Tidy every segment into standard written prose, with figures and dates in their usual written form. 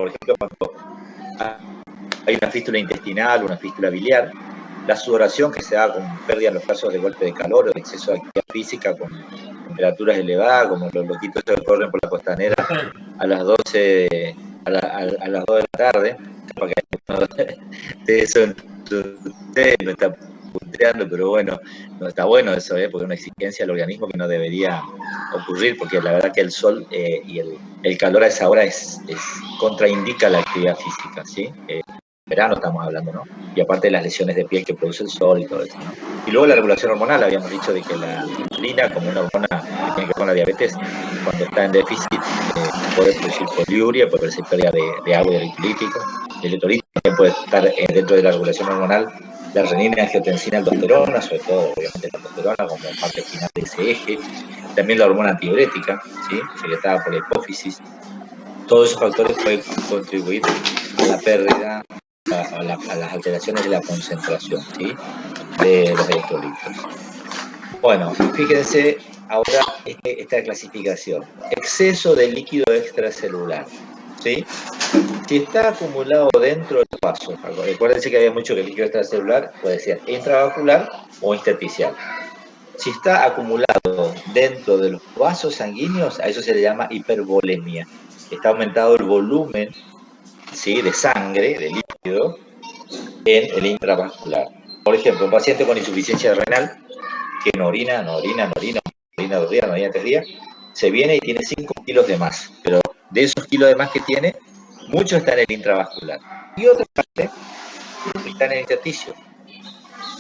por ejemplo, cuando hay una fístula intestinal, una fístula biliar, la sudoración que se da con pérdida en los casos de golpe de calor o de exceso de actividad física con temperaturas elevadas, como los loquitos que corren por la costanera a las 12, a las 2 de la tarde, porque de eso usted no está punteando, pero bueno, no está bueno eso, porque es una exigencia al organismo que no debería ocurrir, porque la verdad que el sol y el calor a esa hora contraindica la actividad física, ¿sí? Verano estamos hablando, ¿no? Y aparte de las lesiones de piel que produce el sol y todo eso, ¿no? Y luego la regulación hormonal, habíamos dicho de que la insulina, como una hormona que tiene que ver con la diabetes, cuando está en déficit, puede producir poliuria, puede producir pérdida de agua y electrolítico. El electrolítico también puede estar dentro de la regulación hormonal, la renina, angiotensina, aldosterona, sobre todo, obviamente, la aldosterona como parte final de ese eje. También la hormona antidiurética, ¿sí? Secretada por la hipófisis. Todos esos factores pueden contribuir a la pérdida, a las alteraciones de la concentración, ¿sí? De los electrolitos. Bueno, fíjense ahora esta clasificación. Exceso de líquido extracelular, ¿sí? Si está acumulado dentro del vaso, recuérdense que había mucho que el líquido extracelular puede ser intravascular o intersticial. Si está acumulado dentro de los vasos sanguíneos, a eso se le llama hipervolemia. Está aumentado el volumen, ¿sí?, de sangre, de líquido, en el intravascular. Por ejemplo, un paciente con insuficiencia renal, que no orina 2 días, no orina 3 días, se viene y tiene 5 kilos de más. Pero de esos kilos de más que tiene, mucho está en el intravascular. Y otra parte está en el intersticio.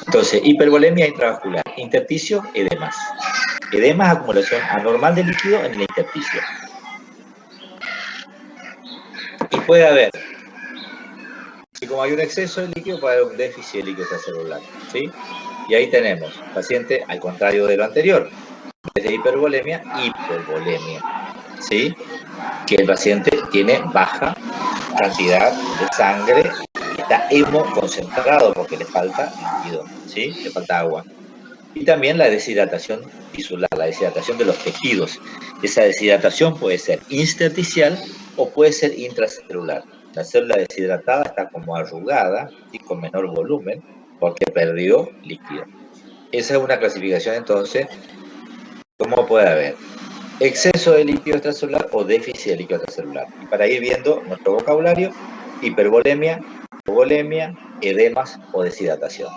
Entonces, hipervolemia intravascular, intersticio, edemas. Edema es acumulación anormal de líquido en el intersticio. Y puede haber, si como hay un exceso de líquido, puede haber un déficit de líquido extracelular, ¿sí? Y ahí tenemos paciente, al contrario de lo anterior, en vez de hipervolemia, hipovolemia, ¿sí? Que el paciente tiene baja cantidad de sangre, está hemoconcentrado porque le falta líquido, ¿sí? Le falta agua. Y también la deshidratación tisular, la deshidratación de los tejidos. Esa deshidratación puede ser intersticial o puede ser intracelular. La célula deshidratada está como arrugada y con menor volumen porque perdió líquido. Esa es una clasificación entonces, ¿cómo puede haber? Exceso de líquido extracelular o déficit de líquido extracelular. Y para ir viendo nuestro vocabulario, hipervolemia, hipovolemia, edemas o deshidratación.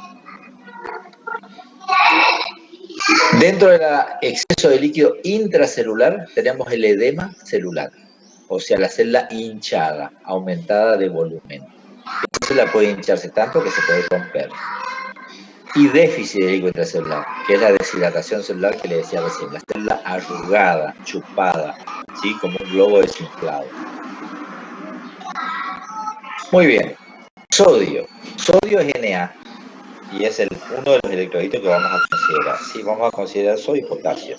Dentro del exceso de líquido intracelular tenemos el edema celular, o sea, la célula hinchada, aumentada de volumen. Esta célula puede hincharse tanto que se puede romper. Y déficit de líquido intracelular, que es la deshidratación celular que le decía recién, la célula arrugada, chupada, ¿sí?, como un globo desinflado. Muy bien, sodio. Sodio es Na y es uno de los electrolitos que vamos a considerar. Sí, vamos a considerar sodio y potasio.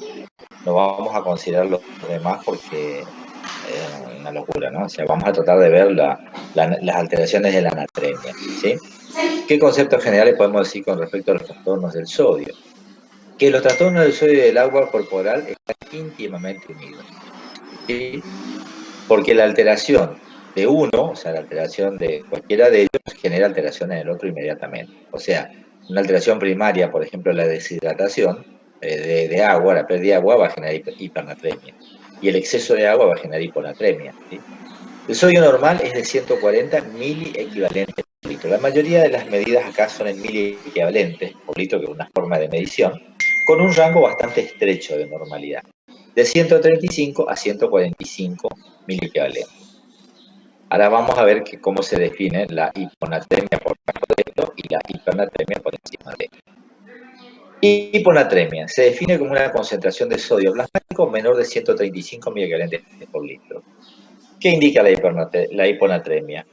No vamos a considerar los demás porque es una locura, ¿no? O sea, vamos a tratar de ver las alteraciones de la natremia, ¿sí? ¿Qué conceptos generales podemos decir con respecto a los trastornos del sodio? Que los trastornos del sodio y del agua corporal están íntimamente unidos, ¿sí? Porque la alteración de uno, o sea, la alteración de cualquiera de ellos, genera alteración en el otro inmediatamente. O sea, una alteración primaria, por ejemplo, la deshidratación de agua, la pérdida de agua va a generar hipernatremia. Y el exceso de agua va a generar hiponatremia, ¿sí? El sodio normal es de 140 miliequivalentes por litro. La mayoría de las medidas acá son en miliequivalentes por litro, que es una forma de medición, con un rango bastante estrecho de normalidad, de 135 a 145 miliequivalentes. Ahora vamos a ver cómo se define la hiponatremia por debajo de esto y la hipernatremia por encima de esto. Hiponatremia se define como una concentración de sodio plasmático menor de 135 miliequivalentes por litro. ¿Qué indica la hiponatremia?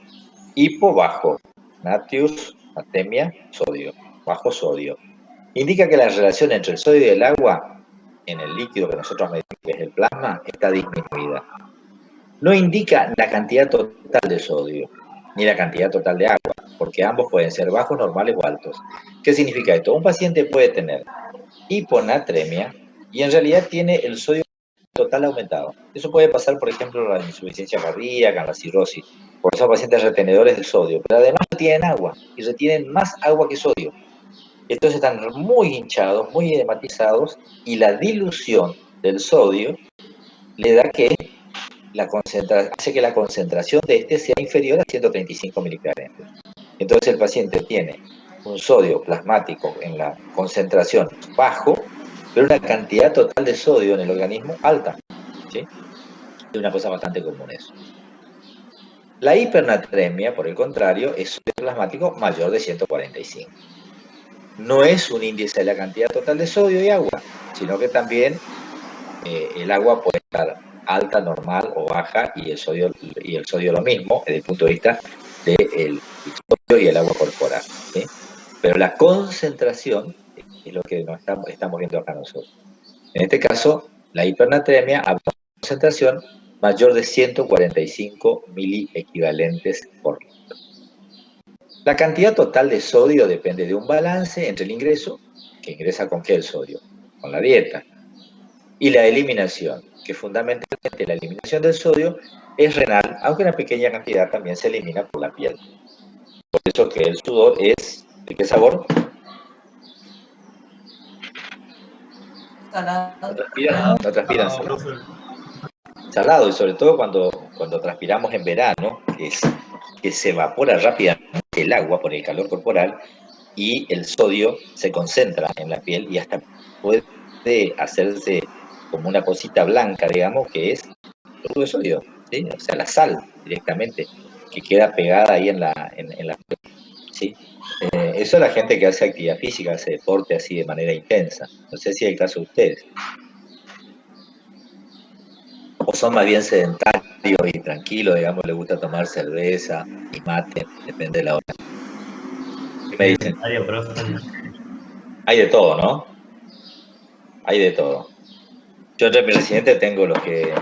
Hipo, bajo, natrius, natremia, sodio, bajo sodio. Indica que la relación entre el sodio y el agua en el líquido que nosotros medimos, que es el plasma, está disminuida. No indica la cantidad total de sodio, ni la cantidad total de agua, porque ambos pueden ser bajos, normales o altos. ¿Qué significa esto? Un paciente puede tener hiponatremia y en realidad tiene el sodio total aumentado. Eso puede pasar, por ejemplo, en la insuficiencia cardíaca, en la cirrosis, por esos pacientes retenedores de sodio, pero además retienen agua y retienen más agua que sodio. Entonces están muy hinchados, muy edematizados y la dilución del sodio le da que hace que la concentración de este sea inferior a 135 miligramos. Entonces el paciente tiene un sodio plasmático en la concentración bajo, pero una cantidad total de sodio en el organismo alta. ¿Sí? Es una cosa bastante común eso. La hipernatremia, por el contrario, es sodio plasmático mayor de 145. No es un índice de la cantidad total de sodio y agua, sino que también el agua puede estar alta, normal o baja, y el sodio lo mismo, desde el punto de vista del sodio y el agua corporal. ¿Sí? Pero la concentración es lo que estamos viendo acá nosotros. En este caso, la hipernatremia habla de una concentración mayor de 145 miliequivalentes por litro. La cantidad total de sodio depende de un balance entre el ingreso, que ingresa con qué el sodio, con la dieta, y la eliminación, que fundamentalmente la eliminación del sodio es renal, aunque una pequeña cantidad también se elimina por la piel. Por eso que el sudor es, ¿de qué sabor? Salado. No transpiran salado. Salado, y sobre todo cuando transpiramos en verano, que se evapora rápidamente el agua por el calor corporal y el sodio se concentra en la piel y hasta puede hacerse como una cosita blanca, digamos, que es el sodio, ¿sí? O sea, la sal directamente, que queda pegada ahí en la piel, ¿sí? Eso es la gente que hace actividad física, hace deporte así de manera intensa. No sé si es el caso de ustedes. O son más bien sedentarios y tranquilos, digamos, les gusta tomar cerveza y mate, depende de la hora. ¿Qué me dicen? Hay de todo, ¿no? Hay de todo. Yo entre mi residente tengo los que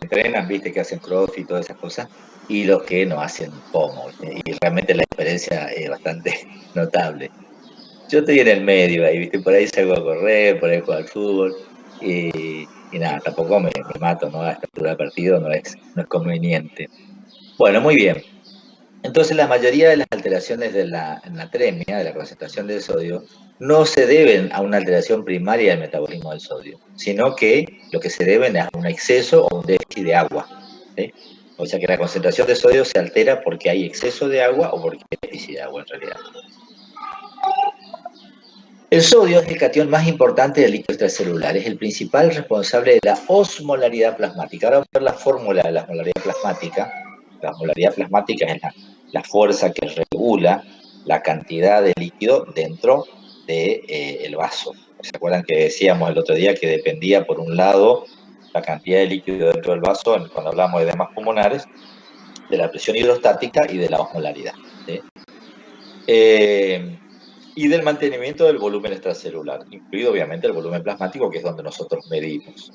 entrenan, viste, que hacen crossfit y todas esas cosas, y los que no hacen pomo, ¿viste? Y realmente la diferencia es bastante notable. Yo estoy en el medio ahí, viste, por ahí salgo a correr, por ahí juego al fútbol, y nada, tampoco me mato, ¿no? A esta altura del partido no es conveniente. Bueno, muy bien. Entonces, la mayoría de las alteraciones de la natremia, de la concentración del sodio, no se deben a una alteración primaria del metabolismo del sodio, sino que lo que se deben es a un exceso o un déficit de agua. ¿Sí? O sea que la concentración de sodio se altera porque hay exceso de agua o porque hay déficit de agua en realidad. El sodio es el catión más importante del líquido extracelular, es el principal responsable de la osmolaridad plasmática. Ahora vamos a ver la fórmula de la osmolaridad plasmática. La osmolaridad plasmática es la fuerza que regula la cantidad de líquido dentro del vaso. ¿Se acuerdan que decíamos el otro día que dependía, por un lado, la cantidad de líquido dentro del vaso, cuando hablamos de edemas pulmonares, de la presión hidrostática y de la osmolaridad? ¿Sí? Y del mantenimiento del volumen extracelular, incluido obviamente el volumen plasmático, que es donde nosotros medimos.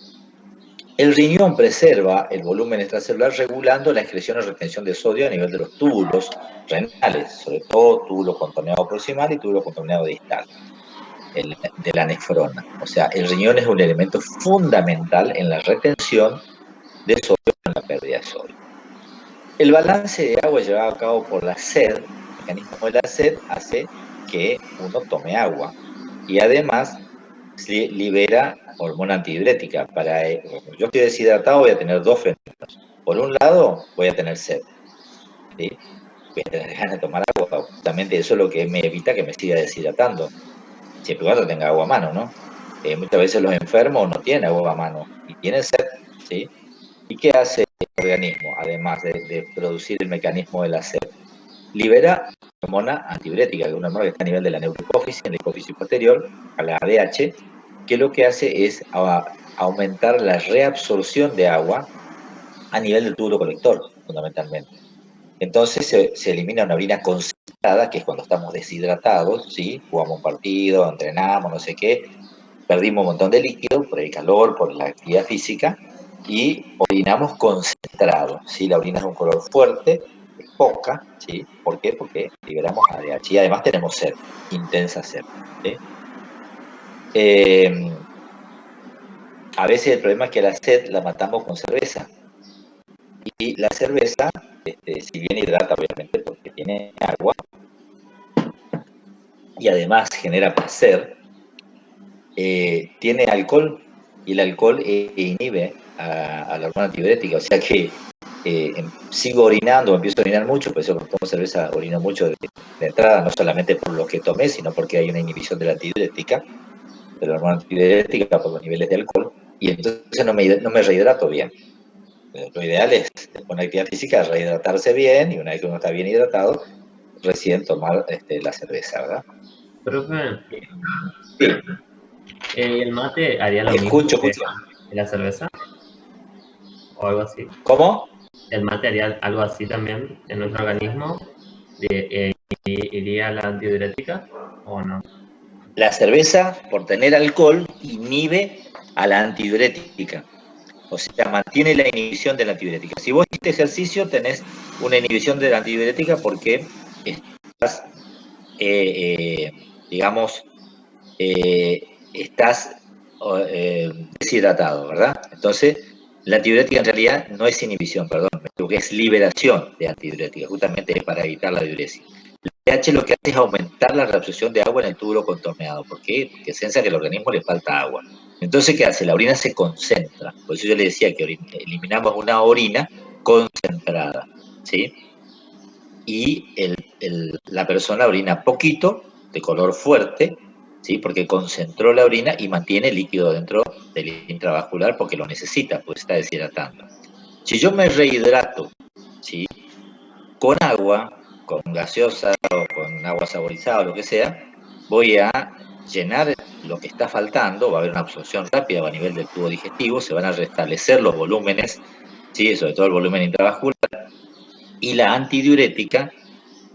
El riñón preserva el volumen extracelular regulando la excreción o retención de sodio a nivel de los túbulos renales, sobre todo túbulo contorneado proximal y túbulo contorneado distal, de la nefrona. O sea, el riñón es un elemento fundamental en la retención de sodio y en la pérdida de sodio. El balance de agua llevado a cabo por la sed, el mecanismo de la sed, hace que uno tome agua y además libera hormona antidiurética. Yo estoy deshidratado, voy a tener dos fenómenos. Por un lado, voy a tener sed, ¿sí? Voy a tener ganas de tomar agua. Justamente eso es lo que me evita que me siga deshidratando, siempre y cuando tenga agua a mano, ¿no? Muchas veces los enfermos no tienen agua a mano y tienen sed, ¿sí? ¿Y qué hace el organismo, además de producir el mecanismo de la sed? Libera hormona antidiurética, que es una hormona que está a nivel de la neurohipófisis, en la hipófisis posterior, a la ADH, que lo que hace es aumentar la reabsorción de agua a nivel del túbulo colector, fundamentalmente. Entonces se elimina una orina concentrada, que es cuando estamos deshidratados, ¿sí? Jugamos un partido, entrenamos, no sé qué, perdimos un montón de líquido por el calor, por la actividad física, y orinamos concentrado, ¿sí? La orina es un color fuerte, es poca, ¿sí? ¿Por qué? Porque liberamos ADH y además tenemos sed, intensa sed, ¿sí? a veces el problema es que la sed la matamos con cerveza. Y la cerveza, si bien hidrata, obviamente, porque tiene agua, y además genera placer, tiene alcohol, y el alcohol inhibe a la hormona antidiurética. O sea que sigo orinando, empiezo a orinar mucho, por eso cuando tomo cerveza orino mucho de entrada, no solamente por lo que tomé, sino porque hay una inhibición de la antidiurética, de la hormona antidiurética por los niveles de alcohol, y entonces no me rehidrato bien. Lo ideal es, después de una actividad física, rehidratarse bien, y una vez que uno está bien hidratado, recién tomar la cerveza, ¿verdad? Profe, Sí, ¿y el mate haría lo mismo escucho, que escucho. la cerveza? ¿O algo así? ¿Cómo? ¿El mate haría algo así también en nuestro organismo? ¿Iría a la antidiurética o no? La cerveza, por tener alcohol, inhibe a la antidiurética. O sea, mantiene la inhibición de la antidiurética. Si vos hiciste ejercicio, tenés una inhibición de la antidiurética porque estás, eh, digamos, estás deshidratado, ¿verdad? Entonces, la antidiurética en realidad no es inhibición, perdón, lo que es liberación de antidiurética, justamente es para evitar la diuresis. El pH lo que hace es aumentar la reabsorción de agua en el túbulo contorneado. ¿Por qué? Porque sensa que al organismo le falta agua. Entonces, ¿qué hace? La orina se concentra. Por eso yo le decía que eliminamos una orina concentrada, ¿sí? Y la persona orina poquito, de color fuerte, ¿sí? Porque concentró la orina y mantiene líquido dentro del intravascular porque lo necesita, pues está deshidratando. Si yo me rehidrato, ¿sí? Con agua, con gaseosa o con agua saborizada o lo que sea, voy a llenar lo que está faltando, va a haber una absorción rápida a nivel del tubo digestivo, se van a restablecer los volúmenes, ¿sí? Sobre todo el volumen intravascular, y la antidiurética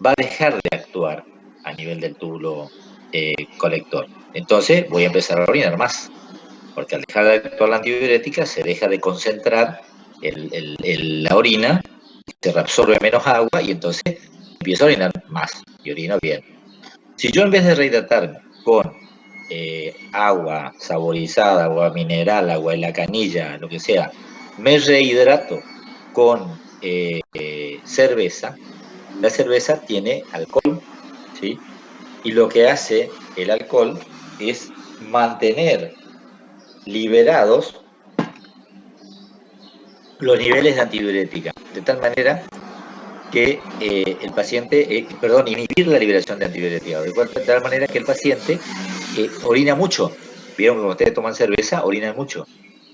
va a dejar de actuar a nivel del túbulo colector. Entonces voy a empezar a orinar más, porque al dejar de actuar la antidiurética se deja de concentrar la orina, se reabsorbe menos agua y entonces empiezo a orinar más y orino bien. Si yo en vez de rehidratarme con agua saborizada, agua mineral, agua de la canilla, lo que sea, me rehidrato con cerveza, la cerveza tiene alcohol, ¿sí? Y lo que hace el alcohol es mantener liberados los niveles de antidiurética, de tal manera que el paciente, inhibir la liberación de antidiurética, de tal manera que el paciente orina mucho. Vieron que cuando ustedes toman cerveza, orinan mucho.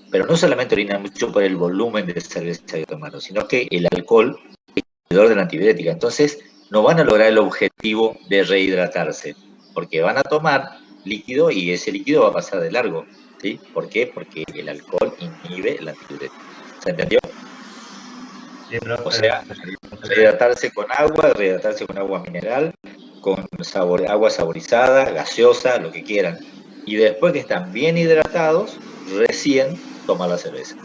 Pero no solamente orinan mucho por el volumen de cerveza que tomaron, sino que el alcohol es inhibidor de la antidiurética. Entonces, no van a lograr el objetivo de rehidratarse, porque van a tomar líquido y ese líquido va a pasar de largo. ¿Sí? ¿Por qué? Porque el alcohol inhibe la antidiurética. ¿Se entendió? Sí, O profe, sea, rehidratarse con agua mineral, con agua saborizada, gaseosa, lo que quieran. Y después que están bien hidratados, recién tomar la cerveza.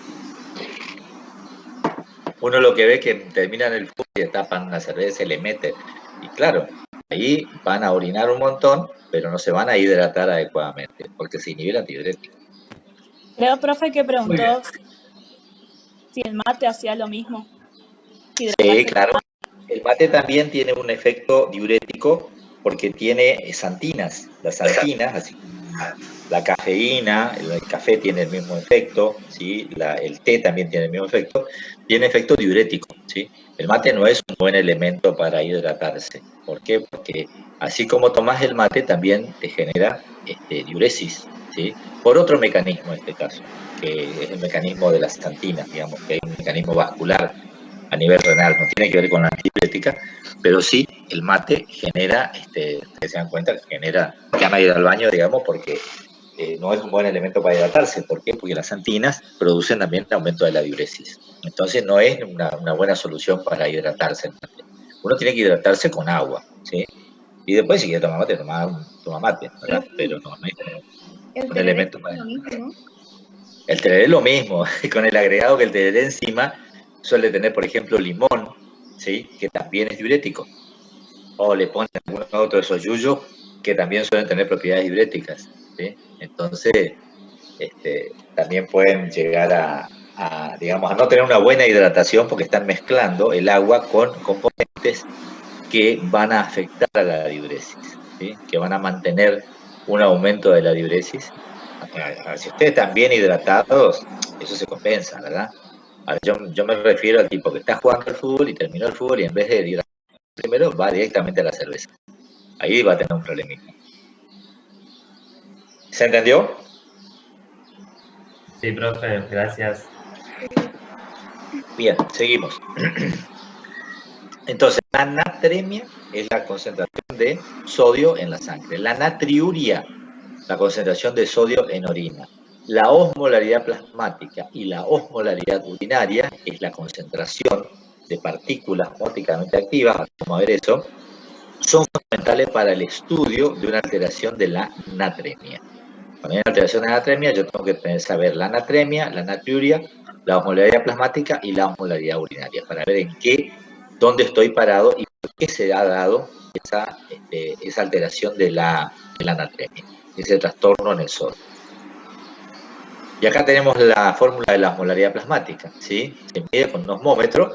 Uno lo que ve que terminan el fútbol y tapan una cerveza y le meten. Y claro, ahí van a orinar un montón, pero no se van a hidratar adecuadamente, porque se inhibe la antidiurética. Creo, profe, que Muy bien. preguntó si el mate hacía lo mismo. Sí, claro. El mate también tiene un efecto diurético porque tiene xantinas. Las xantinas, así la cafeína, el café tiene el mismo efecto, ¿sí? El té también tiene el mismo efecto, tiene efecto diurético, ¿sí? El mate no es un buen elemento para hidratarse. ¿Por qué? Porque así como tomas el mate, también te genera diuresis, ¿sí? Por otro mecanismo en este caso, que es el mecanismo de las xantinas, digamos, que hay un mecanismo vascular a nivel renal, no tiene que ver con la antidiurética, pero sí el mate genera, ustedes se dan cuenta que genera ganas de ir al baño, digamos, porque no es un buen elemento para hidratarse. ¿Por qué? Porque las antinas producen también el aumento de la diuresis. Entonces no es una buena solución para hidratarse. Uno tiene que hidratarse con agua, ¿sí? Y después si quiere tomar mate, toma mate, ¿verdad? Pero no es un elemento para... Lo mismo, ¿no? El tereré es lo mismo, con el agregado que el tereré encima suele tener, por ejemplo, limón, ¿sí? Que también es diurético. O le ponen algún otro de esos yuyos que también suelen tener propiedades diuréticas, ¿sí? Entonces, también pueden llegar digamos, a no tener una buena hidratación porque están mezclando el agua con componentes que van a afectar a la diuresis, ¿sí? Que van a mantener un aumento de la diuresis. Si ustedes están bien hidratados, eso se compensa, ¿verdad? Ahora, yo me refiero al tipo que está jugando al fútbol y terminó el fútbol y en vez de hidratar primero va directamente a la cerveza. Ahí va a tener un problemita. ¿Se entendió? Sí, profe, gracias. Bien, seguimos. Entonces, la natremia es la concentración de sodio en la sangre. La natriuria, la concentración de sodio en orina. La osmolaridad plasmática y la osmolaridad urinaria es la concentración de partículas ópticamente activas, vamos a ver eso, son fundamentales para el estudio de una alteración de la natremia. Cuando hay una alteración de la natremia, yo tengo que saber la natremia, la natriuria, la osmolaridad plasmática y la osmolaridad urinaria, para ver dónde estoy parado y por qué se ha dado esa alteración de la natremia, ese trastorno en el sodio. Y acá tenemos la fórmula de la osmolaridad plasmática, ¿sí? Se mide con un osmómetro,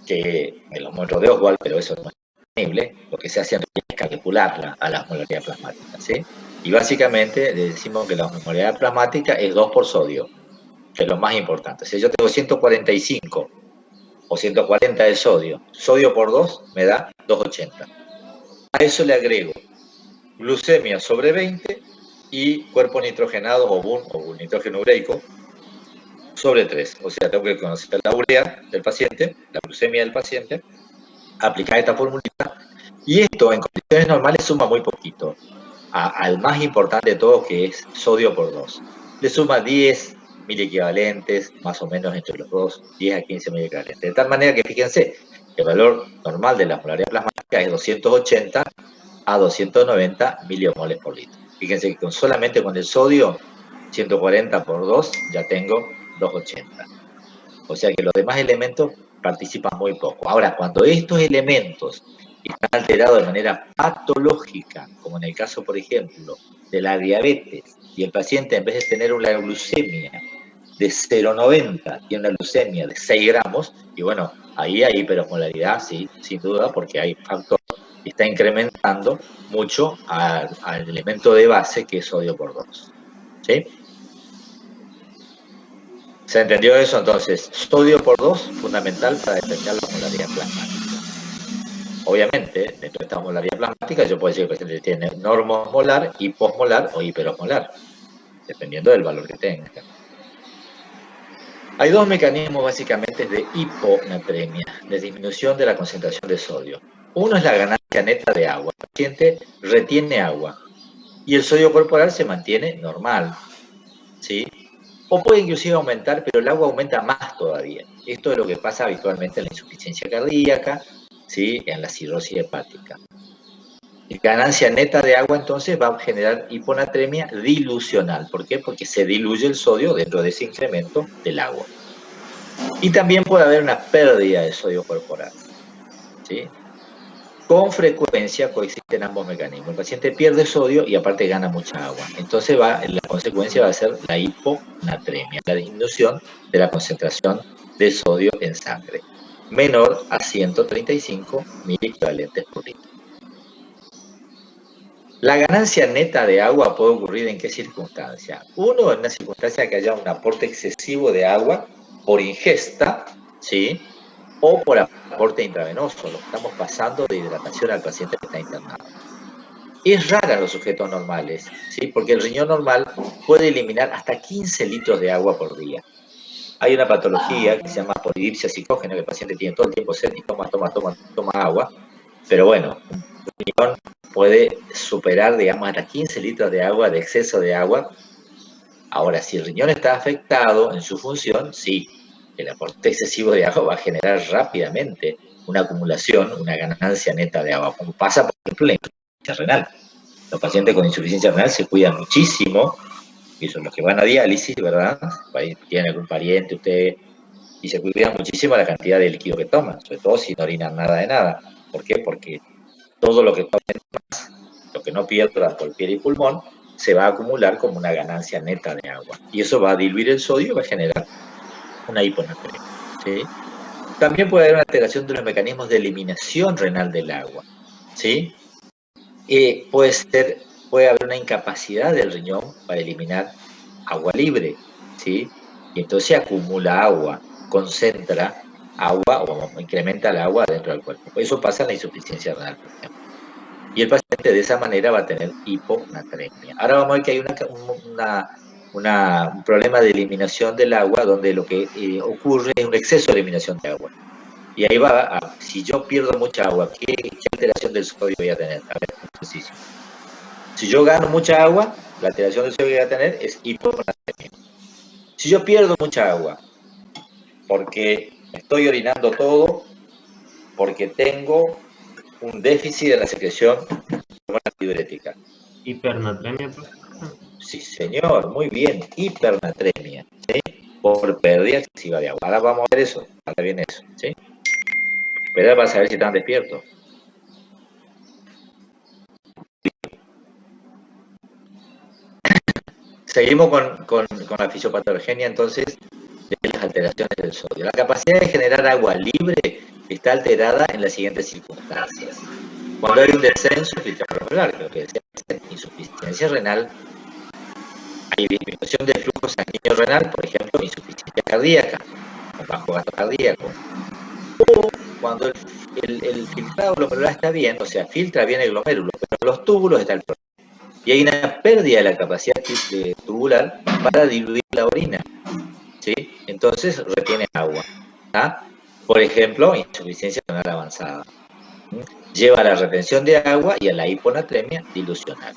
que el osmómetro de Oswald, pero eso no es disponible, lo que se hace en realidad es calcularla a la osmolaridad plasmática, ¿sí? Y básicamente le decimos que la osmolaridad plasmática es 2 por sodio, que es lo más importante. Si yo tengo 145 o 140 de sodio por 2 me da 280. A eso le agrego glucemia sobre 20 y cuerpos nitrogenados o nitrógeno ureico sobre 3. O sea, tengo que conocer la urea del paciente, la glucemia del paciente, aplicar esta formulita. Y esto en condiciones normales suma muy poquito. Al más importante de todo, que es sodio por 2. Le suma 10 miliequivalentes, más o menos entre los dos, 10 a 15 miliequivalentes. De tal manera que, fíjense, el valor normal de la osmolaridad plasmática es 280 a 290 miliomoles por litro. Fíjense que solamente con el sodio, 140 por 2, ya tengo 280. O sea que los demás elementos participan muy poco. Ahora, cuando estos elementos están alterados de manera patológica, como en el caso, por ejemplo, de la diabetes, y el paciente en vez de tener una glucemia de 0,90, tiene una glucemia de 6 gramos, y bueno, ahí hay hiperosmolaridad, sí, sin duda, porque hay factor que está incrementando mucho al elemento de base que es sodio por 2. ¿Sí? ¿Se entendió eso? Entonces, sodio por 2, fundamental para determinar la osmolaridad plasmática. Obviamente, dentro de esta osmolaridad plasmática, yo puedo decir que el paciente tiene normosmolar, hiposmolar o hiperosmolar, dependiendo del valor que tenga. Hay dos mecanismos básicamente de hiponatremia, de disminución de la concentración de sodio. Uno es la ganancia neta de agua. El paciente retiene agua y el sodio corporal se mantiene normal, ¿sí? O puede inclusive aumentar, pero el agua aumenta más todavía. Esto es lo que pasa habitualmente en la insuficiencia cardíaca, ¿sí? En la cirrosis hepática. La ganancia neta de agua entonces va a generar hiponatremia dilucional. ¿Por qué? Porque se diluye el sodio dentro de ese incremento del agua. Y también puede haber una pérdida de sodio corporal, ¿sí? Con frecuencia coexisten ambos mecanismos. El paciente pierde sodio y aparte gana mucha agua. Entonces la consecuencia va a ser la hiponatremia, la disminución de la concentración de sodio en sangre, menor a 135 miliequivalentes por litro. La ganancia neta de agua puede ocurrir en qué circunstancia. Uno, en una circunstancia que haya un aporte excesivo de agua por ingesta, ¿sí? O por aporte intravenoso, lo que estamos pasando de hidratación al paciente que está internado. Es rara en los sujetos normales, ¿sí? Porque el riñón normal puede eliminar hasta 15 litros de agua por día. Hay una patología que se llama polidipsia psicógena, que el paciente tiene todo el tiempo sed y toma agua, pero bueno, un riñón puede superar, digamos, hasta 15 litros de agua, de exceso de agua. Ahora, si el riñón está afectado en su función, sí, el aporte excesivo de agua va a generar rápidamente una acumulación, una ganancia neta de agua, como pasa, por ejemplo, en la insuficiencia renal. Los pacientes con insuficiencia renal se cuidan muchísimo, y son los que van a diálisis, ¿verdad? Tienen algún pariente usted, y se cuidan muchísimo la cantidad de líquido que toman, sobre todo si no orinan nada de nada. ¿Por qué? Porque todo lo que tomen más, lo que no pierdan por piel y pulmón, se va a acumular como una ganancia neta de agua. Y eso va a diluir el sodio y va a generar una hiponatremia, ¿sí? También puede haber una alteración de los mecanismos de eliminación renal del agua, ¿sí? Puede haber una incapacidad del riñón para eliminar agua libre, ¿sí? Y entonces se acumula agua, concentra agua o incrementa el agua dentro del cuerpo. Eso pasa en la insuficiencia renal, por ejemplo. Y el paciente de esa manera va a tener hiponatremia. Ahora vamos a ver que hay un problema de eliminación del agua donde lo que ocurre es un exceso de eliminación de agua. Y ahí si yo pierdo mucha agua, ¿qué alteración del sodio voy a tener? A ver, ejercicio. Si yo gano mucha agua, la alteración del sodio que voy a tener es hiponatremia. Si yo pierdo mucha agua, porque estoy orinando todo, porque tengo un déficit de la secreción de hormona antidiurética. Hipernatremia, profesor. Sí, señor, muy bien, hipernatremia, ¿sí? Por pérdida excesiva de agua. Ahora vamos a ver eso, ahora viene eso, ¿sí? Pero ahora para saber si están despiertos. Seguimos con la fisiopatogenia, entonces, de las alteraciones del sodio. La capacidad de generar agua libre está alterada en las siguientes circunstancias. Cuando hay un descenso del filtrado glomerular, creo que decía, insuficiencia renal, hay disminución del flujo sanguíneo renal, por ejemplo, insuficiencia cardíaca, o bajo gasto cardíaco. O cuando el filtrado glomerular está bien, o sea, filtra bien el glomérulo, pero en los túbulos está el problema. Y hay una pérdida de la capacidad tubular para diluir la orina, ¿sí? Entonces retiene agua, ¿ah? Por ejemplo, insuficiencia renal avanzada. Lleva a la retención de agua y a la hiponatremia dilucional.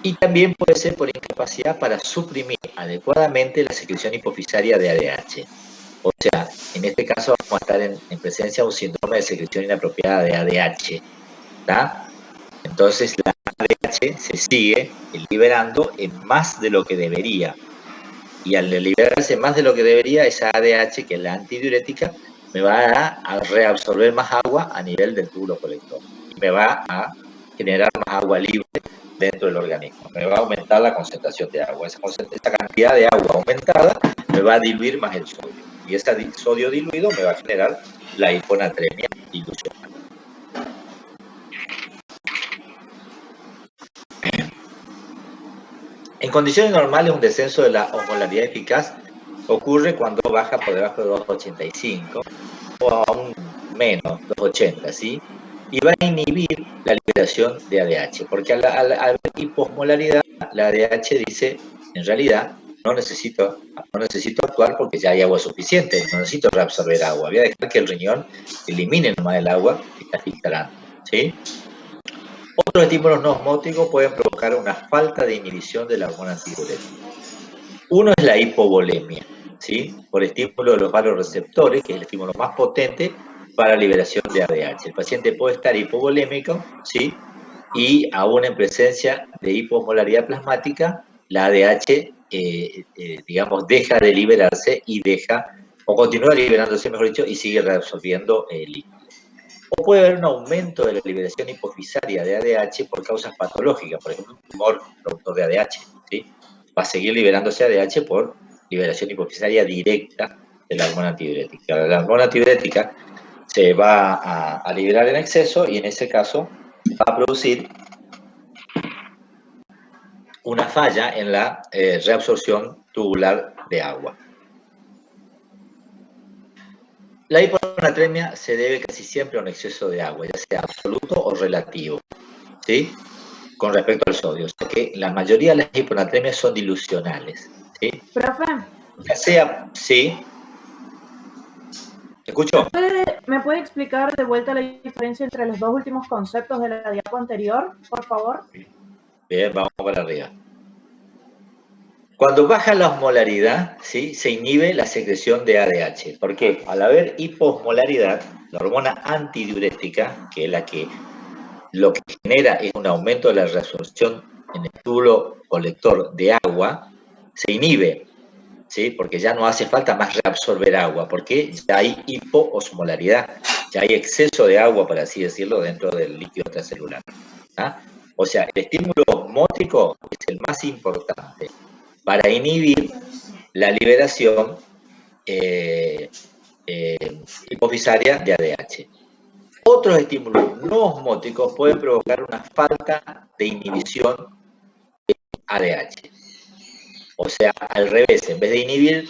Y también puede ser por incapacidad para suprimir adecuadamente la secreción hipofisaria de ADH. O sea, en este caso vamos a estar en presencia de un síndrome de secreción inapropiada de ADH, ¿tá? Entonces la ADH se sigue liberando en más de lo que debería. Y al liberarse más de lo que debería, esa ADH, que es la antidiurética, me va a reabsorber más agua a nivel del túbulo colector. Y me va a generar más agua libre dentro del organismo. Me va a aumentar la concentración de agua. Esa cantidad de agua aumentada me va a diluir más el sodio. Y ese sodio diluido me va a generar la hiponatremia dilucional. En condiciones normales, un descenso de la osmolaridad eficaz ocurre cuando baja por debajo de 2,85 o aún menos, 2,80, ¿sí? Y va a inhibir la liberación de ADH, porque al haber hiposmolaridad, la ADH dice, en realidad, no necesito actuar porque ya hay agua suficiente, no necesito reabsorber agua, voy a dejar que el riñón elimine nomás el agua que está filtrando, ¿sí? Otros estímulos no osmóticos pueden provocar una falta de inhibición de la hormona antidiurética. Uno es la hipovolemia, ¿sí? Por estímulo de los valoreceptores, que es el estímulo más potente para liberación de ADH. El paciente puede estar hipovolémico, ¿sí? Y aún en presencia de hiposmolaridad plasmática, la ADH, digamos, deja de liberarse y o continúa liberándose, mejor dicho, y sigue reabsorbiendo líquido. O puede haber un aumento de la liberación hipofisaria de ADH por causas patológicas, por ejemplo, un tumor productor de ADH, ¿sí? Va a seguir liberándose ADH por liberación hipofisaria directa de la hormona antidiurética. La hormona antidiurética se va a liberar en exceso y en ese caso va a producir una falla en la reabsorción tubular de agua. La hiponatremia se debe casi siempre a un exceso de agua, ya sea absoluto o relativo, ¿sí? Con respecto al sodio. O sea que la mayoría de las hiponatremias son dilucionales, ¿sí? Profe. Ya sea, sí. ¿Te escucho? ¿Me puede explicar de vuelta la diferencia entre los dos últimos conceptos de la diapo anterior, por favor? Bien, vamos para arriba. Cuando baja la osmolaridad, ¿sí? Se inhibe la secreción de ADH. ¿Por qué? Al haber hiposmolaridad, la hormona antidiurética, que es la que lo que genera es un aumento de la reabsorción en el túbulo colector de agua, se inhibe, ¿sí? Porque ya no hace falta más reabsorber agua, porque ya hay hipoosmolaridad, ya hay exceso de agua, por así decirlo, dentro del líquido extracelular. ¿Ah? O sea, el estímulo osmótico es el más importante para inhibir la liberación hipofisaria de ADH. Otros estímulos no osmóticos pueden provocar una falta de inhibición de ADH. O sea, al revés, en vez de inhibir,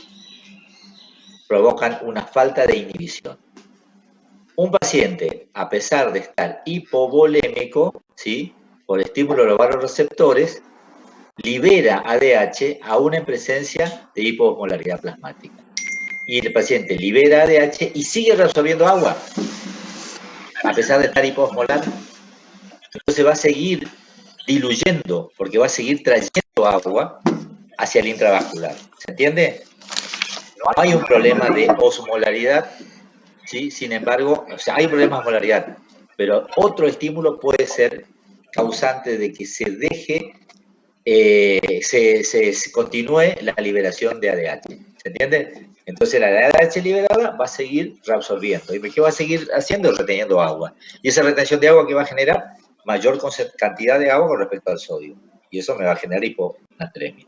provocan una falta de inhibición. Un paciente, a pesar de estar hipovolémico, ¿sí?, por estímulo de los vasoreceptores, libera ADH aún en presencia de hiposmolaridad plasmática. Y el paciente libera ADH y sigue reabsorbiendo agua, a pesar de estar hiposmolar. Entonces va a seguir diluyendo, porque va a seguir trayendo agua hacia el intravascular. ¿Se entiende? No hay un problema de osmolaridad, ¿sí? Sin embargo, o sea, hay un problema de osmolaridad, pero otro estímulo puede ser causante de que se deje, se continúe la liberación de ADH. ¿Se entiende? Entonces la ADH liberada va a seguir reabsorbiendo. ¿Y qué va a seguir haciendo? Reteniendo agua. Y esa retención de agua que va a generar mayor cantidad de agua con respecto al sodio. Y eso me va a generar hiponatremia.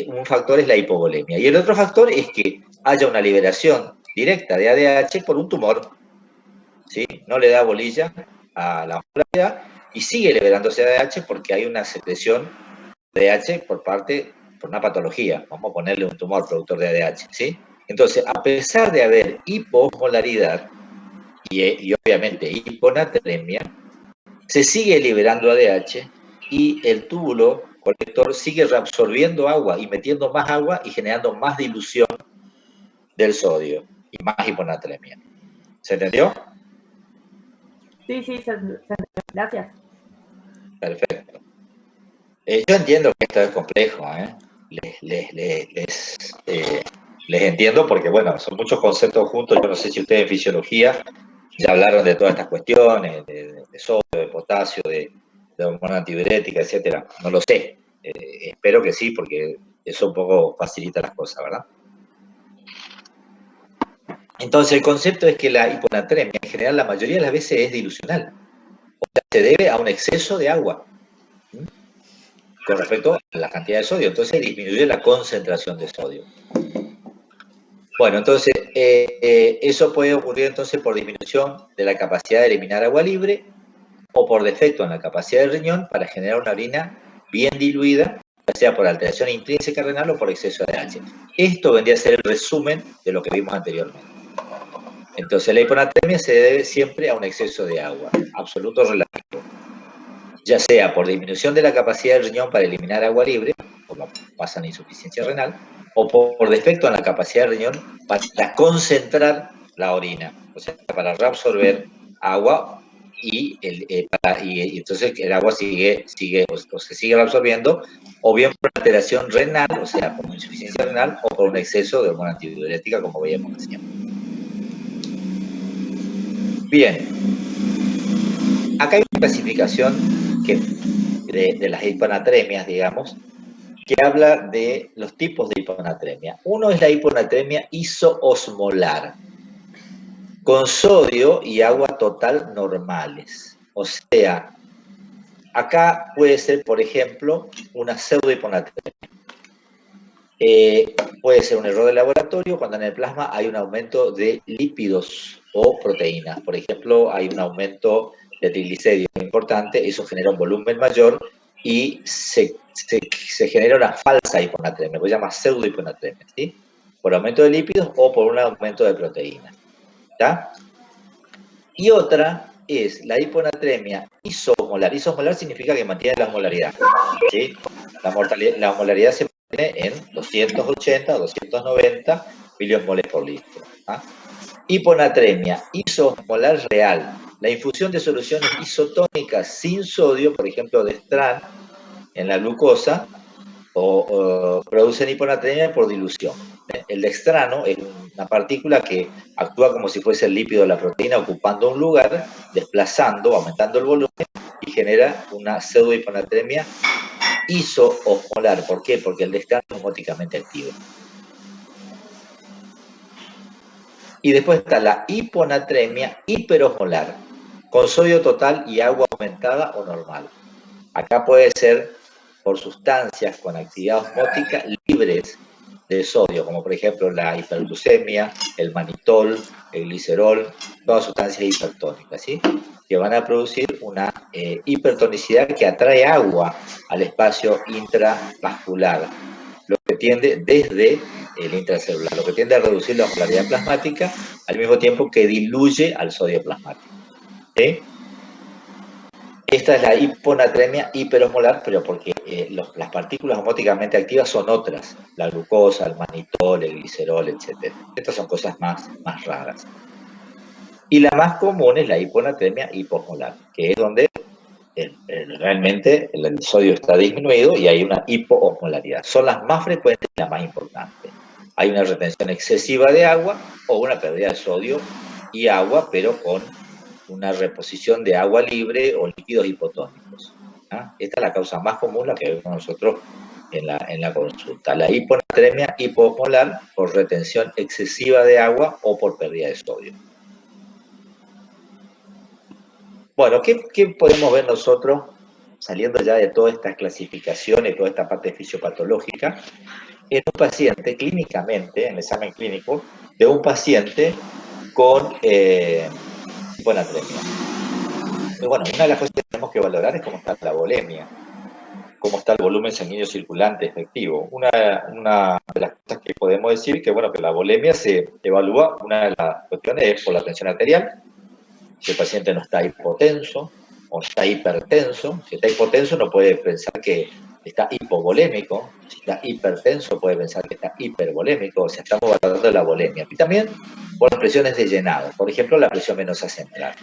Un factor es la hipovolemia. Y el otro factor es que haya una liberación directa de ADH por un tumor. ¿Sí? No le da bolilla a la osmolaridad y sigue liberándose ADH porque hay una secreción de ADH por una patología. Vamos a ponerle un tumor productor de ADH. ¿Sí? Entonces, a pesar de haber hiposmolaridad y obviamente hiponatremia, se sigue liberando ADH y el túbulo colector sigue reabsorbiendo agua y metiendo más agua y generando más dilución del sodio y más hiponatremia. ¿Se entendió? Sí, se entendió. Gracias. Perfecto. Yo entiendo que esto es complejo, ¿eh? Les entiendo porque, bueno, son muchos conceptos juntos. Yo no sé si ustedes en fisiología ya hablaron de todas estas cuestiones, de sodio, de potasio, de hormona antidiurética, etcétera. No lo sé. Espero que sí, porque eso un poco facilita las cosas, ¿verdad? Entonces, el concepto es que la hiponatremia, en general, la mayoría de las veces es dilucional. O sea, se debe a un exceso de agua con respecto a la cantidad de sodio. Entonces, disminuye la concentración de sodio. Bueno, entonces, eso puede ocurrir entonces por disminución de la capacidad de eliminar agua libre o por defecto en la capacidad del riñón para generar una orina bien diluida, ya sea por alteración intrínseca renal o por exceso de ADH. Esto vendría a ser el resumen de lo que vimos anteriormente. Entonces, la hiponatremia se debe siempre a un exceso de agua, absoluto relativo, ya sea por disminución de la capacidad del riñón para eliminar agua libre, como pasa en insuficiencia renal, o por defecto en la capacidad del riñón para concentrar la orina, o sea, para reabsorber agua y entonces el agua sigue o se sigue reabsorbiendo, o bien por alteración renal, o sea, por insuficiencia renal, o por un exceso de hormona antidiurética, como veíamos recién. Bien, acá hay una clasificación de las hiponatremias, digamos, que habla de los tipos de hiponatremia. Uno es la hiponatremia isoosmolar, con sodio y agua total normales. O sea, acá puede ser, por ejemplo, una pseudohiponatremia. Puede ser un error de laboratorio cuando en el plasma hay un aumento de lípidos o proteínas. Por ejemplo, hay un aumento de triglicéridos importante, eso genera un volumen mayor y se genera una falsa hiponatremia, se llama pseudohiponatremia, ¿sí? Por aumento de lípidos o por un aumento de proteínas. ¿Está? Y otra es la hiponatremia isosmolar. Isosmolar significa que mantiene la osmolaridad, ¿sí? La osmolaridad se mantiene en 280 o 290 miliosmoles por litro. ¿Ah? Hiponatremia isosmolar real. La infusión de soluciones isotónicas sin sodio, por ejemplo, de Destran, en la glucosa, producen hiponatremia por dilución. El dextrano es una partícula que actúa como si fuese el lípido de la proteína ocupando un lugar, desplazando, aumentando el volumen y genera una pseudohiponatremia isoosmolar. ¿Por qué? Porque el dextrano es osmóticamente activo. Y después está la hiponatremia hiperosmolar, con sodio total y agua aumentada o normal. Acá puede ser por sustancias con actividad osmótica libres de sodio, como por ejemplo la hiperglucemia, el manitol, el glicerol, todas sustancias hipertónicas, ¿sí? Que van a producir una hipertonicidad que atrae agua al espacio intravascular, lo que tiende desde el intracelular, lo que tiende a reducir la osmolaridad plasmática al mismo tiempo que diluye al sodio plasmático, ¿sí? Esta es la hiponatremia hiperosmolar, pero porque las partículas osmóticamente activas son otras, la glucosa, el manitol, el glicerol, etc. Estas son cosas más raras. Y la más común es la hiponatremia hiposmolar, que es donde realmente el sodio está disminuido y hay una hipoosmolaridad. Son las más frecuentes y las más importantes. Hay una retención excesiva de agua o una pérdida de sodio y agua, pero con una reposición de agua libre o líquidos hipotónicos. ¿Ah? Esta es la causa más común, la que vemos nosotros en la consulta. La hiponatremia hipoosmolar por retención excesiva de agua o por pérdida de sodio. Bueno, ¿qué podemos ver nosotros, saliendo ya de todas estas clasificaciones, toda esta parte fisiopatológica, en un paciente clínicamente, en el examen clínico, de un paciente con hiponatremia? Bueno, una de las cosas que tenemos que valorar es cómo está la volemia, cómo está el volumen sanguíneo circulante efectivo. Una de las cosas que podemos decir es que, bueno, que la volemia se evalúa, una de las cuestiones es por la tensión arterial, si el paciente no está hipotenso o está hipertenso. Si está hipotenso no puede pensar que está hipovolémico, si está hipertenso puede pensar que está hipervolémico, o sea, estamos valorando la volemia. Y también por las presiones de llenado, por ejemplo, la presión venosa central.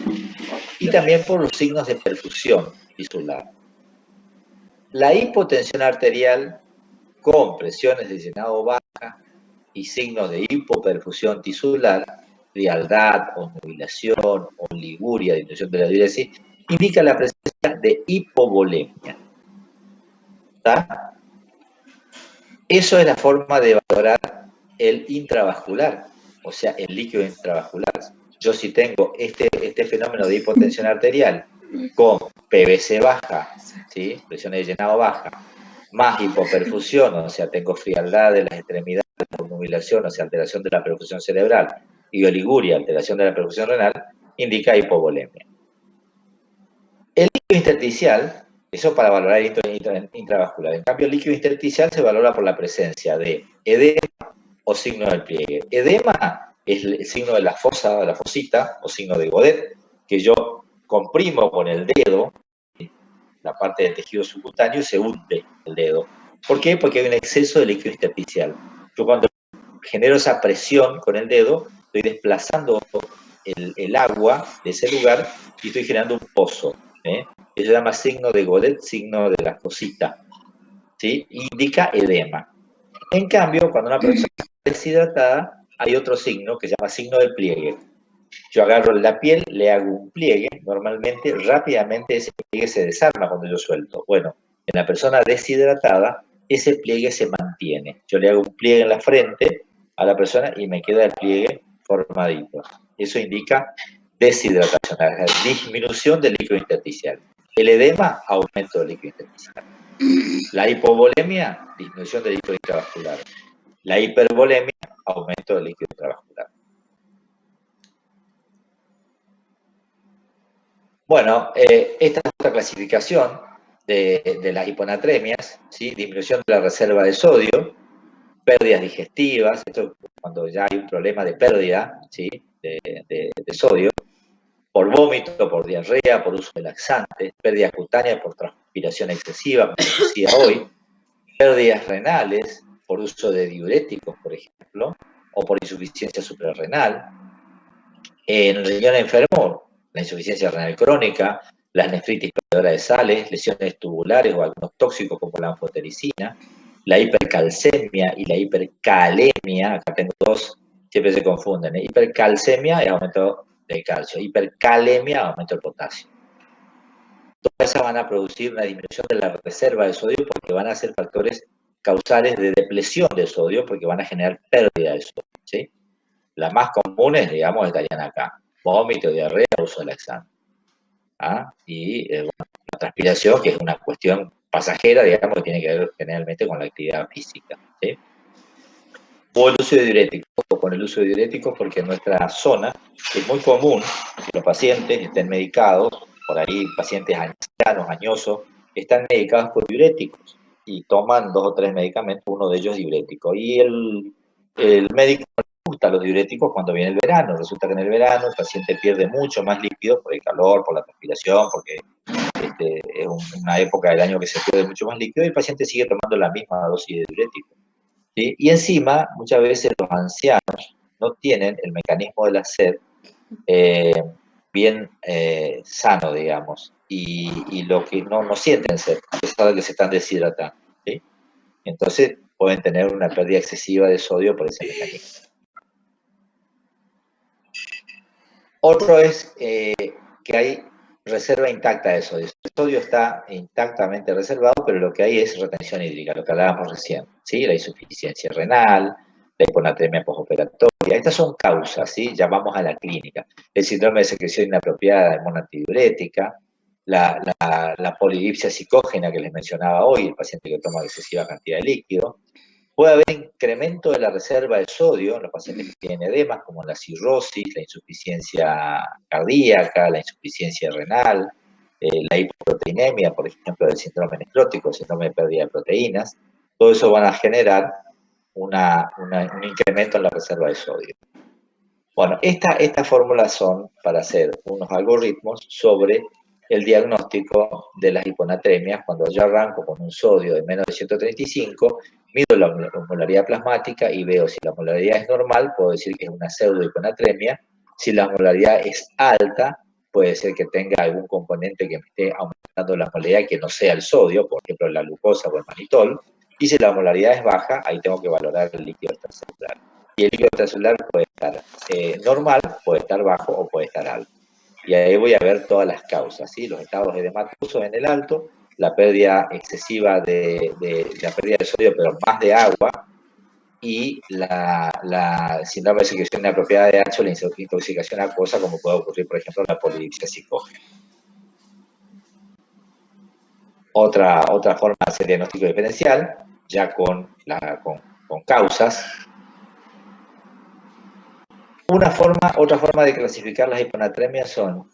Y también por los signos de perfusión tisular. La hipotensión arterial con presiones de llenado baja y signos de hipoperfusión tisular, frialdad, osmobilación, oliguria, disminución de la diuresis, indica la presencia de hipovolemia. ¿Está? Eso es la forma de valorar el intravascular, o sea, el líquido intravascular. Yo si tengo este fenómeno de hipotensión arterial con PVC baja, ¿sí? Presiones de llenado baja, más hipoperfusión, o sea, tengo frialdad de las extremidades, obnubilación, o sea, alteración de la perfusión cerebral, y oliguria, alteración de la perfusión renal, indica hipovolemia. El líquido intersticial, eso para valorar el líquido intravascular. En cambio, el líquido intersticial se valora por la presencia de edema o signo del pliegue. Edema es el signo de la fosa, de la fosita, o signo de Godet, que yo comprimo con el dedo, la parte del tejido subcutáneo, y se hunde el dedo. ¿Por qué? Porque hay un exceso de líquido intersticial. Yo cuando genero esa presión con el dedo, estoy desplazando el agua de ese lugar y estoy generando un pozo. Eso se llama signo de Godet, signo de la fosita, ¿sí? Indica edema. En cambio, cuando una persona está deshidratada, hay otro signo que se llama signo del pliegue. Yo agarro la piel, le hago un pliegue, normalmente rápidamente ese pliegue se desarma cuando yo suelto. Bueno, en la persona deshidratada, ese pliegue se mantiene. Yo le hago un pliegue en la frente a la persona y me queda el pliegue formadito. Eso indica deshidratación, la disminución del líquido intersticial. El edema, aumento del líquido intersticial. La hipovolemia, disminución del líquido intravascular. La hipervolemia, aumento del líquido intravascular. Bueno, esta es otra clasificación de las hiponatremias, ¿sí? Disminución de la reserva de sodio, pérdidas digestivas, esto es cuando ya hay un problema de pérdida, ¿sí? de sodio, por vómito, por diarrea, por uso de laxantes, pérdidas cutáneas por transpiración excesiva, como decía hoy, pérdidas renales por uso de diuréticos, por ejemplo, o por insuficiencia suprarrenal. En el riñón enfermo, la insuficiencia renal crónica, las nefritis perdedora de sales, lesiones tubulares o algunos tóxicos como la anfotericina, la hipercalcemia y la hipercalemia, acá tengo dos, siempre se confunden, hipercalcemia es aumento del calcio, hipercalemia aumento del potasio. Todas esas van a producir una disminución de la reserva de sodio porque van a ser factores causales de depresión de sodio porque van a generar pérdida de sodio, ¿sí? Las más comunes, digamos, estarían acá. Vómito, diarrea, uso de laxante. ¿Ah? Y bueno, transpiración, que es una cuestión pasajera, digamos, que tiene que ver generalmente con la actividad física, ¿sí? O el uso de diuréticos, o con el uso de diuréticos, porque en nuestra zona es muy común que los pacientes estén medicados, por ahí pacientes ancianos, añosos, están medicados por diuréticos y toman 2 o 3 medicamentos, uno de ellos diurético. Y el médico no le gusta los diuréticos cuando viene el verano. Resulta que en el verano el paciente pierde mucho más líquido por el calor, por la transpiración, porque es una época del año que se pierde mucho más líquido y el paciente sigue tomando la misma dosis de diurético, ¿sí? Y encima, muchas veces los ancianos no tienen el mecanismo de la sed bien sano, digamos, y lo que no sienten sed, a pesar de que se están deshidratando, ¿sí? Entonces pueden tener una pérdida excesiva de sodio por ese mecanismo. Otro es que hay reserva intacta de sodio. El sodio está intactamente reservado, pero lo que hay es retención hídrica, lo que hablábamos recién, ¿sí? La insuficiencia renal, la hiponatremia postoperatoria. Estas son causas, ¿sí? Ya vamos a la clínica. El síndrome de secreción inapropiada de hormona antidiurética, la polidipsia psicógena que les mencionaba hoy, el paciente que toma excesiva cantidad de líquido. Puede haber incremento de la reserva de sodio en los pacientes que tienen edemas, como la cirrosis, la insuficiencia cardíaca, la insuficiencia renal, la hipoproteinemia, por ejemplo, del síndrome necrótico, el síndrome de pérdida de proteínas. Todo eso van a generar un incremento en la reserva de sodio. Bueno, estas fórmulas son para hacer unos algoritmos sobre el diagnóstico de las hiponatremias. Cuando yo arranco con un sodio de menos de 135, mido la osmolaridad plasmática y veo si la osmolaridad es normal, puedo decir que es una pseudohiponatremia. Si la osmolaridad es alta, puede ser que tenga algún componente que me esté aumentando la osmolaridad que no sea el sodio, por ejemplo la glucosa o el manitol. Y si la osmolaridad es baja, ahí tengo que valorar el líquido extracelular. Y el líquido extracelular puede estar normal, puede estar bajo o puede estar alto. Y ahí voy a ver todas las causas, ¿sí? Los estados edematosos en el alto, la pérdida excesiva la pérdida de sodio, pero más de agua, y la síndrome de secreción inapropiada de H, la intoxicación acuosa, como puede ocurrir, por ejemplo, la polidipsia psicógena. Otra forma de hacer diagnóstico diferencial, ya con causas. Otra forma de clasificar las hiponatremias son,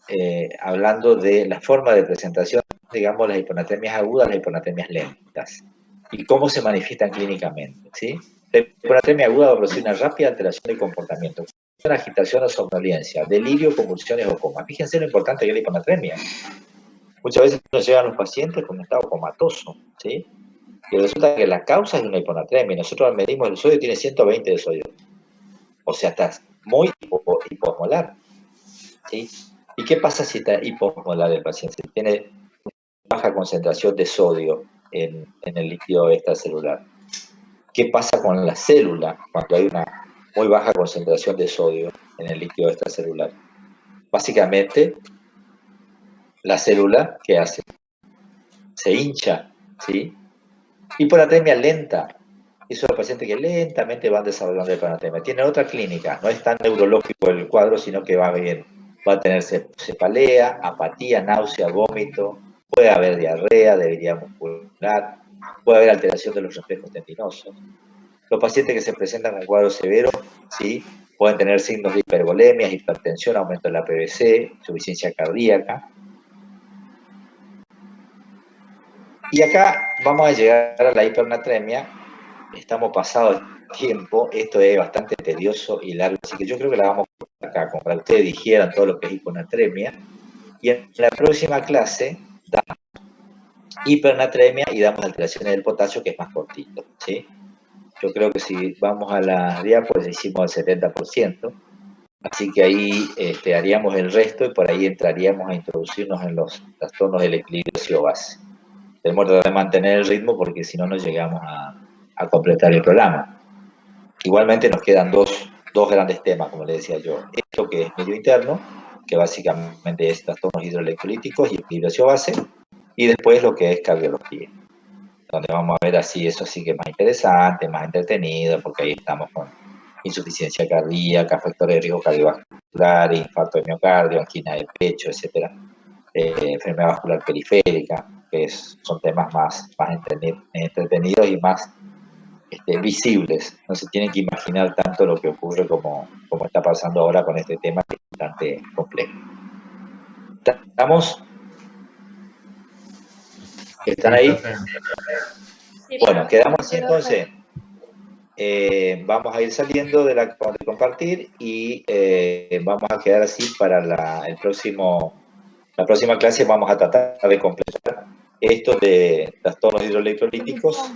hablando de la forma de presentación, digamos, las hiponatremias agudas, las hiponatremias lentas, y cómo se manifiestan clínicamente, ¿sí? La hiponatremia aguda va a producir una rápida alteración del comportamiento, agitación o somnolencia, delirio, convulsiones o coma. Fíjense lo importante que es la hiponatremia. Muchas veces nos llegan los pacientes con un estado comatoso, ¿sí? Y resulta que la causa es una hiponatremia. Nosotros medimos el sodio, tiene 120 de sodio. O sea, está muy hiposmolar, ¿sí? ¿Y qué pasa si está hiposmolar el paciente? Si tiene baja concentración de sodio en el líquido extracelular. ¿Qué pasa con la célula cuando hay una muy baja concentración de sodio en el líquido extracelular? Básicamente, la célula, ¿qué hace? Se hincha, ¿sí? Hiponatremia lenta. Esos pacientes que lentamente van desarrollando hiponatremia. Tienen otra clínica, no es tan neurológico el cuadro, sino que va bien. Va a tener cefalea, apatía, náusea, vómito, puede haber diarrea, debilidad muscular, puede haber alteración de los reflejos tendinosos. Los pacientes que se presentan con cuadros severos, ¿sí? Pueden tener signos de hipervolemia, hipertensión, aumento de la PVC, insuficiencia cardíaca. Y acá vamos a llegar a la hipernatremia. Estamos pasados de tiempo, esto es bastante tedioso y largo, así que yo creo que la vamos a poner acá, como para que ustedes dijeran todo lo que es hiponatremia. Y en la próxima clase damos hipernatremia y damos alteraciones del potasio, que es más cortito, ¿sí? Yo creo que si vamos a las diapos, hicimos el 70%, así que ahí haríamos el resto y por ahí entraríamos a introducirnos en los trastornos del equilibrio base. Tenemos que tratar de mantener el ritmo porque si no, no llegamos a completar el programa. Igualmente nos quedan dos grandes temas, como les decía yo. Esto que es medio interno, que básicamente es trastornos hidroelectrolíticos y equilibrio base, y después lo que es cardiología, donde vamos a ver eso sí que es más interesante, más entretenido, porque ahí estamos con insuficiencia cardíaca, factores de riesgo cardiovascular, infarto de miocardio, angina de pecho, etc. enfermedad vascular periférica, que son temas más entretenidos y más visibles. No se tienen que imaginar tanto lo que ocurre como está pasando ahora con este tema que es bastante complejo. ¿Estamos? ¿Están ahí? Bueno, quedamos así entonces. Vamos a ir saliendo de compartir y vamos a quedar así para la próxima clase. Vamos a tratar de completar esto de trastornos hidroelectrolíticos.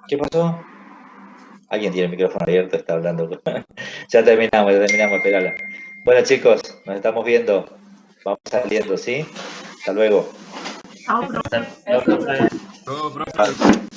¿Qué pasó? Alguien tiene el micrófono abierto, está hablando. Ya terminamos, esperala. Bueno, chicos, nos estamos viendo. Vamos saliendo, ¿sí? Hasta luego. Chao, profe. Hasta luego, profe. Todo, profe.